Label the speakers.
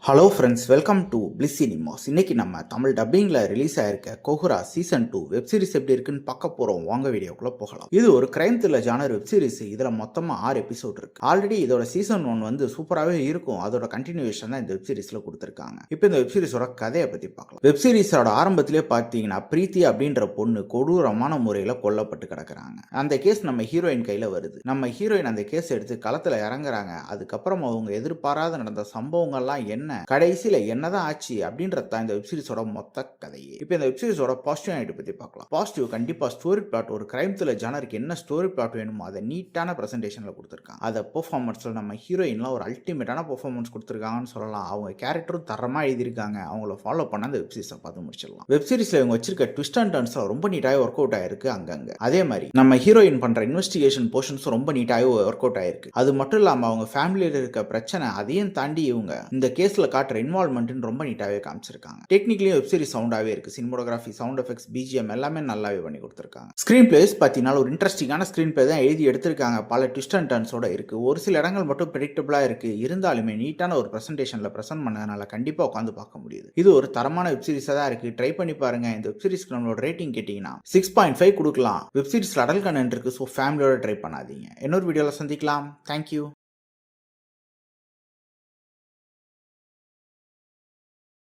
Speaker 1: Hello friends, welcome to bliss cinemas. இன்னைக்கு நம்ம Tamil டப்பிங்கில் release ஆயிருக்க கோஹ்ரா சீசன் 2 வெப்சீரிஸ் எப்படி இருக்குன்னு பார்க்க போகிறோம். வாங்க வீடியோக்குள்ளே போகலாம். இது ஒரு கிரைம் த்ரில்லர் ஜானர் வெப்சீரிஸ். இதில் மொத்தமாக 6 எபிசோட் இருக்கு. ஆல்ரெடி இதோட சீசன் 1 வந்து சூப்பராகவே இருக்கும். அதோட கண்டினியூஷன் தான் இந்த வெப்சீரிஸில் கொடுத்துருக்காங்க. இப்போ இந்த வெப்சீரிஸோட கதையை பற்றி பார்க்கலாம். வெப்சீரிஸோட ஆரம்பத்திலே பார்த்தீங்கன்னா பிரீத்தி அப்படின்ற பொண்ணு கொடூரமான முறையில் கொல்லப்பட்டு கிடக்குறாங்க. அந்த கேஸ் நம்ம ஹீரோயின் கையில் வருது. நம்ம ஹீரோயின் அந்த கேஸ் எடுத்து களத்தில் இறங்குறாங்க. அதுக்கப்புறம் அவங்க எதிர்பாராத நடந்த சம்பவங்கள்லாம் என்ன, கடைசியில என்னதான் ஆச்சு அப்படின்றத இந்த வெப்சீரிஸோட மொத்த கதையே. இப்போ இந்த வெப்சீரிஸோட பாசிட்டிவ் நைட் பத்தி பார்க்கலாம். பாசிட்டிவ் கண்டிப்பா ஸ்டோரி பிளாட். ஒரு கிரைம் த்ரில்லர் ஜானருக்கு என்ன ஸ்டோரி பிளாட் வேணுமோ அதை நீட்டான பிரசன்டேஷன்ல கொடுத்துருக்காங்க. அதை பெர்ஃபார்மன்ஸ்ல நம்ம ஹீரோயின்லாம் ஒரு அல்டிமேட்டான பெர்ஃபார்மன்ஸ் கொடுத்துருக்காங்கன்னு சொல்லலாம். அவங்க கேரக்டரும் தரமா எழுதியிருக்காங்க. அவங்கள ஃபாலோ பண்ண அந்த வெப்சீரிஸை பார்த்து முடிச்சிடலாம். வெப்சீரிஸ்ல இவங்க வச்சிருக்க ட்விஸ்ட் அண்ட் டர்ன்ஸ் ரொம்ப நீட்டாக ஒர்க் அவுட் ஆயிருக்கு அங்கங்க. அதே மாதிரி நம்ம ஹீரோயின் பண்ற இன்வெஸ்டிகேஷன் போர்ஷன்ஸ் ரொம்ப நீட்டாக ஒர்க் அவுட் ஆயிருக்கு. அது மட்டும் இல்லாம அவங்க ஃபேமிலியில இருக்க பிரச்சனை அதையும் தாண்டி இவங்க இந்த கேஸ்ல காட்டுற இன்வால்வ்மெண்ட் ரொம்ப நீட்டாவே காமிச்சிருக்காங்க. டெக்னிக்கலி வெப்சீரிஸ் சவுண்டாவே இருக்கு. சினிமோகிராஃபி, சவுண்ட் எஃபெக்ட்ஸ், பிஜிஎம் எல்லாமே நல்லாவே பண்ணி கொடுத்திருக்காங்க. ஸ்கிரீன் பிளேஸ் பார்த்தீங்கன்னா ஒரு இன்ட்ரெஸ்டிங்கான ஸ்கிரீன் பிளே தான் எழுதி எடுத்திருக்காங்க. பல ட்விஸ்ட் அண்ட் டர்ன்ஸோட இருக்கு. ஒரு சில இடங்கள் மட்டும் பிரெடிக்டபிளா இருக்கு. இருந்தாலுமே நீட்டான ஒரு பிரசன்டேஷன்ல பிரசன்ட் பண்ணதுனால கண்டிப்பா உட்காந்து பார்க்க முடியுது. இது ஒரு தரமான வெப்சீரிஸா தான் இருக்கு. ட்ரை பண்ணி பாருங்க. இந்த வெப்சீரிஸ்க்கு நம்மளோட ரேட்டிங் கேட்டீங்கன்னா 6.5 கொடுக்கலாம். வெப்சீரிஸ்ல அடல் கண்டென்ட் இருக்கு. ஸோ ஃபேமிலியோட ட்ரை பண்ணாதீங்க. இன்னொரு வீடியோல சந்திக்கலாம். தேங்க்யூ.